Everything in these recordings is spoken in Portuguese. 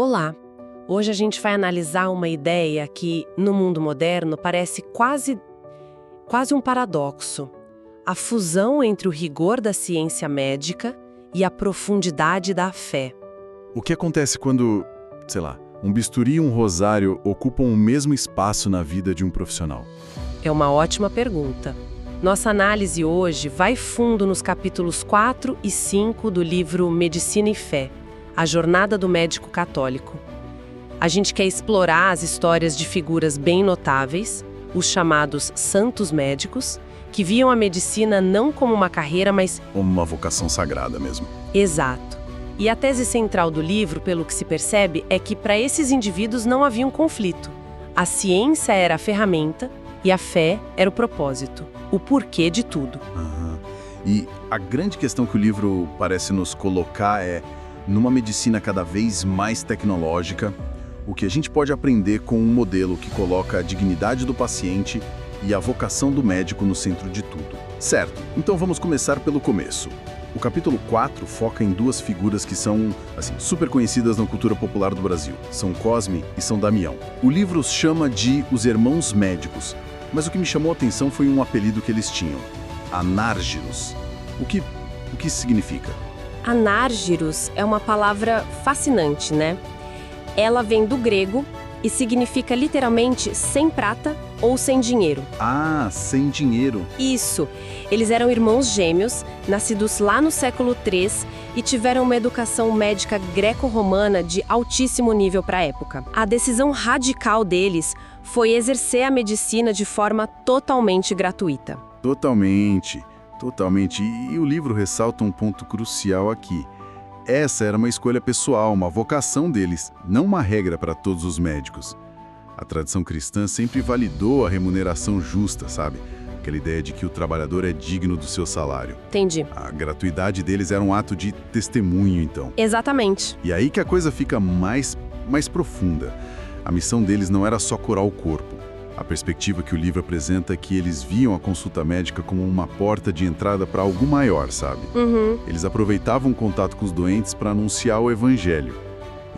Olá! Hoje a gente vai analisar uma ideia que, no mundo moderno, parece quase um paradoxo. A fusão entre o rigor da ciência médica e a profundidade da fé. O que acontece quando, sei lá, um bisturi e um rosário ocupam o mesmo espaço na vida de um profissional? É uma ótima pergunta. Nossa análise hoje vai fundo nos capítulos 4 e 5 do livro Medicina e Fé, A Jornada do Médico Católico. A gente quer explorar as histórias de figuras bem notáveis, os chamados santos médicos, que viam a medicina não como uma carreira, mas... Uma vocação sagrada mesmo. Exato. E a tese central do livro, pelo que se percebe, é que para esses indivíduos não havia um conflito. A ciência era a ferramenta e a fé era o propósito, o porquê de tudo. E a grande questão que o livro parece nos colocar é, numa medicina cada vez mais tecnológica, o que a gente pode aprender com um modelo que coloca a dignidade do paciente e a vocação do médico no centro de tudo. Certo, então vamos começar pelo começo. O capítulo 4 foca em duas figuras que são, super conhecidas na cultura popular do Brasil. São Cosme e São Damião. O livro os chama de os Irmãos Médicos, mas o que me chamou a atenção foi um apelido que eles tinham, Anárgiros. O que isso significa? Anárgiros é uma palavra fascinante, né? Ela vem do grego e significa literalmente sem prata ou sem dinheiro. Ah, sem dinheiro. Isso. Eles eram irmãos gêmeos, nascidos lá no século III e tiveram uma educação médica greco-romana de altíssimo nível para a época. A decisão radical deles foi exercer a medicina de forma totalmente gratuita. Totalmente. E o livro ressalta um ponto crucial aqui. Essa era uma escolha pessoal, uma vocação deles, não uma regra para todos os médicos. A tradição cristã sempre validou a remuneração justa, sabe? Aquela ideia de que o trabalhador é digno do seu salário. Entendi. A gratuidade deles era um ato de testemunho, então. Exatamente. E aí que a coisa fica mais profunda. A missão deles não era só curar o corpo. A perspectiva que o livro apresenta é que eles viam a consulta médica como uma porta de entrada para algo maior, sabe? Eles aproveitavam o contato com os doentes para anunciar o evangelho.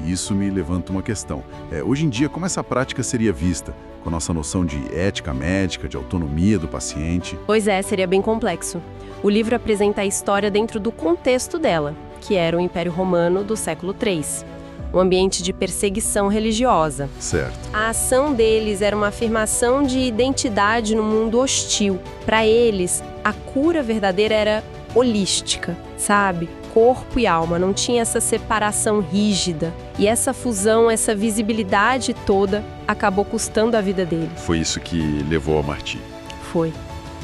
E isso me levanta uma questão. Hoje em dia, como essa prática seria vista? Com a nossa noção de ética médica, de autonomia do paciente? Pois é, seria bem complexo. O livro apresenta a história dentro do contexto dela, que era o Império Romano do século III. Um ambiente de perseguição religiosa. Certo. A ação deles era uma afirmação de identidade no mundo hostil. Para eles, a cura verdadeira era holística, sabe? Corpo e alma, não tinha essa separação rígida. E essa fusão, essa visibilidade toda, acabou custando a vida deles. Foi isso que levou ao martírio. Foi.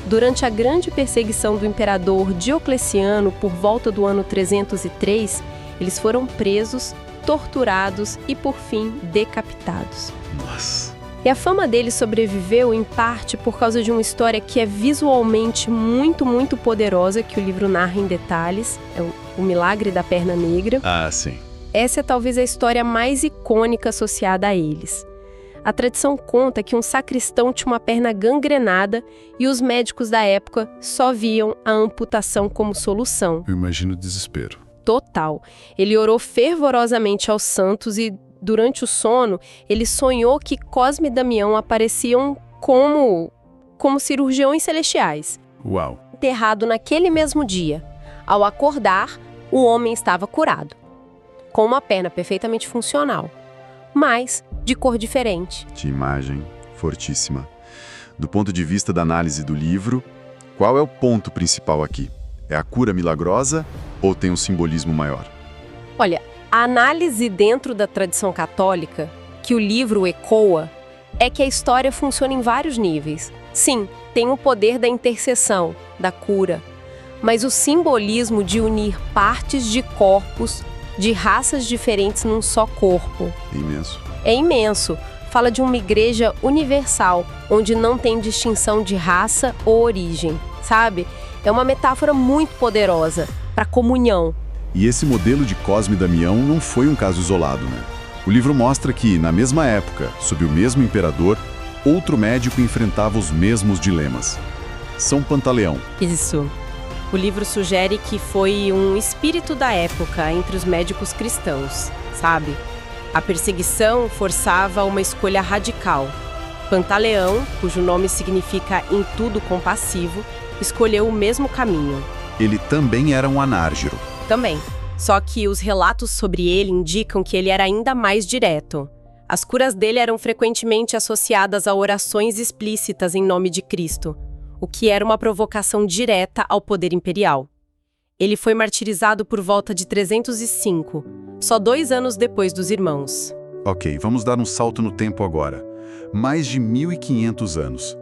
Durante a grande perseguição do imperador Diocleciano, por volta do ano 303, eles foram presos, torturados e, por fim, decapitados. Nossa! E a fama deles sobreviveu, em parte, por causa de uma história que é visualmente muito, muito poderosa, que o livro narra em detalhes. É o Milagre da Perna Negra. Ah, sim. Essa é talvez a história mais icônica associada a eles. A tradição conta que um sacristão tinha uma perna gangrenada e os médicos da época só viam a amputação como solução. Eu imagino o desespero. Total. Ele orou fervorosamente aos santos e, durante o sono, ele sonhou que Cosme e Damião apareciam como cirurgiões celestiais. Uau! Enterrado naquele mesmo dia. Ao acordar, o homem estava curado, com uma perna perfeitamente funcional, mas de cor diferente. De imagem fortíssima. Do ponto de vista da análise do livro, qual é o ponto principal aqui? É a cura milagrosa ou tem um simbolismo maior? Olha, a análise dentro da tradição católica, que o livro ecoa, é que a história funciona em vários níveis. Sim, tem o poder da intercessão, da cura, mas o simbolismo de unir partes de corpos, de raças diferentes num só corpo. É imenso. É imenso. Fala de uma igreja universal, onde não tem distinção de raça ou origem, sabe? É uma metáfora muito poderosa para comunhão. E esse modelo de Cosme e Damião não foi um caso isolado, né? O livro mostra que, na mesma época, sob o mesmo imperador, outro médico enfrentava os mesmos dilemas. São Pantaleão. Isso. O livro sugere que foi um espírito da época entre os médicos cristãos, sabe? A perseguição forçava uma escolha radical. Pantaleão, cujo nome significa em tudo compassivo, escolheu o mesmo caminho. Ele também era um anárgiro. Também. Só que os relatos sobre ele indicam que ele era ainda mais direto. As curas dele eram frequentemente associadas a orações explícitas em nome de Cristo, o que era uma provocação direta ao poder imperial. Ele foi martirizado por volta de 305, só 2 anos depois dos irmãos. Ok, vamos dar um salto no tempo agora. Mais de 1500 anos.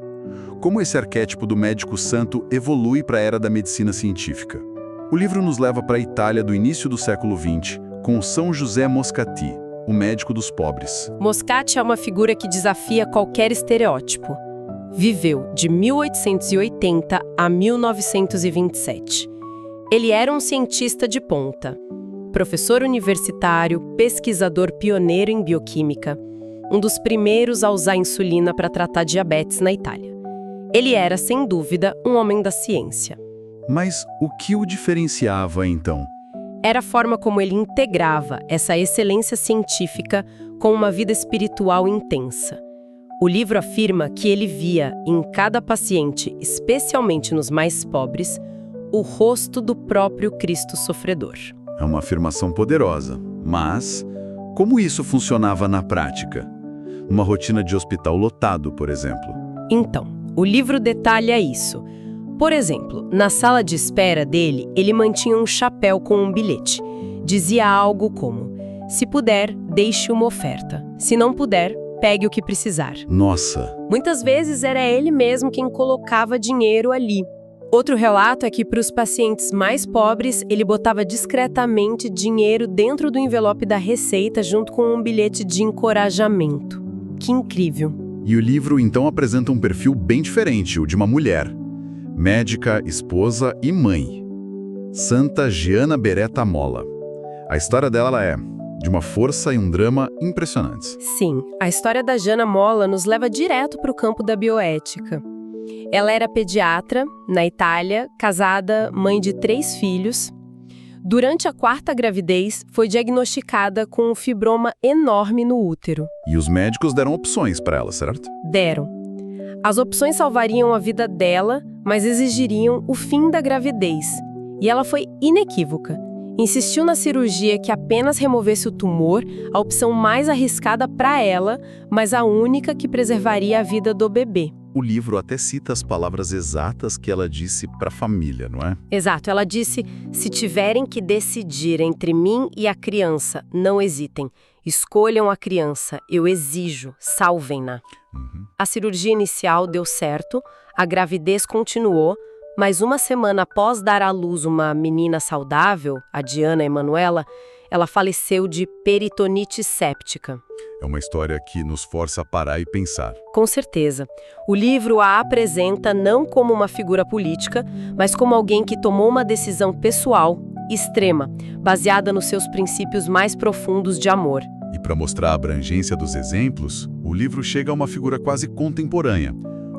Como esse arquétipo do médico santo evolui para a era da medicina científica? O livro nos leva para a Itália do início do século XX, com São José Moscati, o médico dos pobres. Moscati é uma figura que desafia qualquer estereótipo. Viveu de 1880 a 1927. Ele era um cientista de ponta, professor universitário, pesquisador pioneiro em bioquímica, um dos primeiros a usar insulina para tratar diabetes na Itália. Ele era, sem dúvida, um homem da ciência. Mas o que o diferenciava, então? Era a forma como ele integrava essa excelência científica com uma vida espiritual intensa. O livro afirma que ele via em cada paciente, especialmente nos mais pobres, o rosto do próprio Cristo sofredor. É uma afirmação poderosa, mas como isso funcionava na prática? Numa rotina de hospital lotado, por exemplo. Então, o livro detalha isso. Por exemplo, na sala de espera dele, ele mantinha um chapéu com um bilhete. Dizia algo como: se puder, deixe uma oferta. Se não puder, pegue o que precisar. Nossa! Muitas vezes era ele mesmo quem colocava dinheiro ali. Outro relato é que para os pacientes mais pobres, ele botava discretamente dinheiro dentro do envelope da receita junto com um bilhete de encorajamento. Que incrível! E o livro então apresenta um perfil bem diferente, o de uma mulher. Médica, esposa e mãe. Santa Giana Beretta Molla. A história dela é de uma força e um drama impressionantes. Sim, a história da Giana Molla nos leva direto para o campo da bioética. Ela era pediatra, na Itália, casada, mãe de 3 filhos. Durante a 4ª gravidez, foi diagnosticada com um fibroma enorme no útero. E os médicos deram opções para ela, certo? Deram. As opções salvariam a vida dela, mas exigiriam o fim da gravidez. E ela foi inequívoca. Insistiu na cirurgia que apenas removesse o tumor, a opção mais arriscada para ela, mas a única que preservaria a vida do bebê. O livro até cita as palavras exatas que ela disse para a família, não é? Exato, ela disse: se tiverem que decidir entre mim e a criança, não hesitem. Escolham a criança, eu exijo, salvem-na. A cirurgia inicial deu certo, a gravidez continuou, mas 1 semana após dar à luz uma menina saudável, a Diana Emanuela, ela faleceu de peritonite séptica. É uma história que nos força a parar e pensar. Com certeza. O livro a apresenta não como uma figura política, mas como alguém que tomou uma decisão pessoal, extrema, baseada nos seus princípios mais profundos de amor. E para mostrar a abrangência dos exemplos, o livro chega a uma figura quase contemporânea,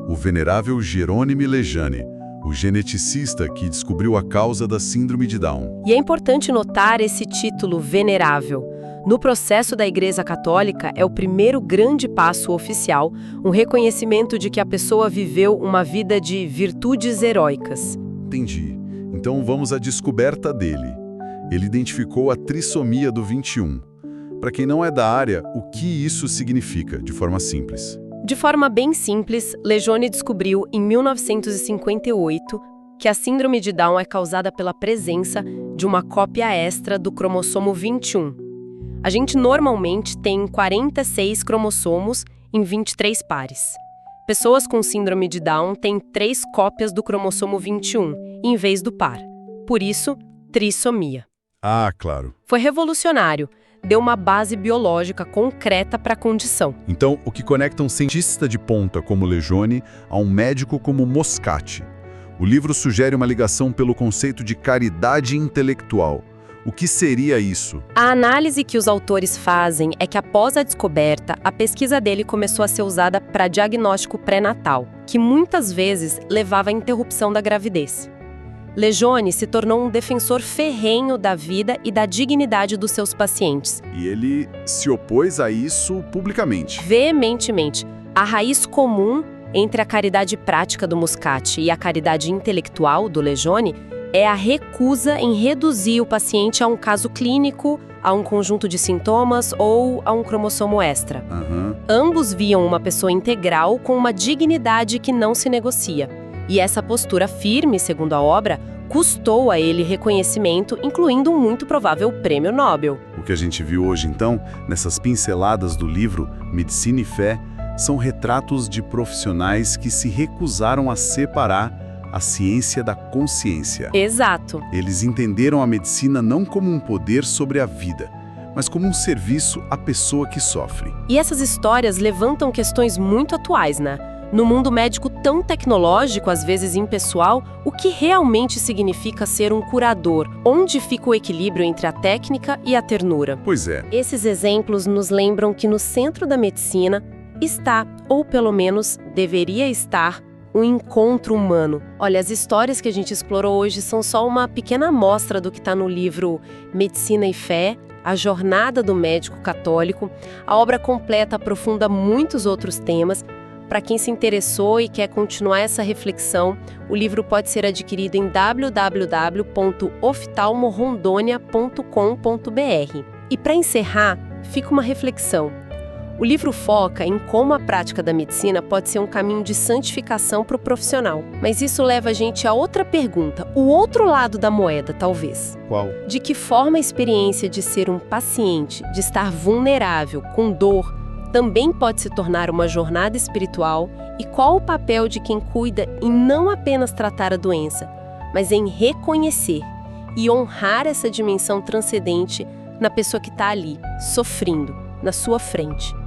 o venerável Jerônimo Lejane, o geneticista que descobriu a causa da síndrome de Down. E é importante notar esse título venerável. No processo da Igreja Católica, é o primeiro grande passo oficial, um reconhecimento de que a pessoa viveu uma vida de virtudes heróicas. Entendi. Então vamos à descoberta dele. Ele identificou a trissomia do 21. Para quem não é da área, o que isso significa, de forma simples? De forma bem simples, Lejane descobriu em 1958 que a síndrome de Down é causada pela presença de uma cópia extra do cromossomo 21. A gente normalmente tem 46 cromossomos em 23 pares. Pessoas com síndrome de Down têm 3 cópias do cromossomo 21, em vez do par. Por isso, trissomia. Ah, claro. Foi revolucionário. Deu uma base biológica concreta para a condição. Então, o que conecta um cientista de ponta como Lejane a um médico como Moscati? O livro sugere uma ligação pelo conceito de caridade intelectual. O que seria isso? A análise que os autores fazem é que após a descoberta, a pesquisa dele começou a ser usada para diagnóstico pré-natal, que muitas vezes levava à interrupção da gravidez. Legione se tornou um defensor ferrenho da vida e da dignidade dos seus pacientes. E ele se opôs a isso publicamente. Veementemente. A raiz comum entre a caridade prática do Muscat e a caridade intelectual do Legione é a recusa em reduzir o paciente a um caso clínico, a um conjunto de sintomas ou a um cromossomo extra. Ambos viam uma pessoa integral com uma dignidade que não se negocia. E essa postura firme, segundo a obra, custou a ele reconhecimento, incluindo um muito provável prêmio Nobel. O que a gente viu hoje, então, nessas pinceladas do livro Medicina e Fé, são retratos de profissionais que se recusaram a separar a ciência da consciência. Exato. Eles entenderam a medicina não como um poder sobre a vida, mas como um serviço à pessoa que sofre. E essas histórias levantam questões muito atuais, né? No mundo médico tão tecnológico, às vezes impessoal, o que realmente significa ser um curador? Onde fica o equilíbrio entre a técnica e a ternura? Pois é. Esses exemplos nos lembram que no centro da medicina está, ou pelo menos deveria estar, um encontro humano. Olha, as histórias que a gente explorou hoje são só uma pequena amostra do que está no livro Medicina e Fé, A Jornada do Médico Católico. A obra completa aprofunda muitos outros temas. Para quem se interessou e quer continuar essa reflexão, o livro pode ser adquirido em www.oftalmorondônia.com.br. E para encerrar, fica uma reflexão. O livro foca em como a prática da medicina pode ser um caminho de santificação para o profissional. Mas isso leva a gente a outra pergunta, o outro lado da moeda, talvez. Qual? De que forma a experiência de ser um paciente, de estar vulnerável, com dor, também pode se tornar uma jornada espiritual? E qual o papel de quem cuida em não apenas tratar a doença, mas em reconhecer e honrar essa dimensão transcendente na pessoa que está ali, sofrendo, na sua frente?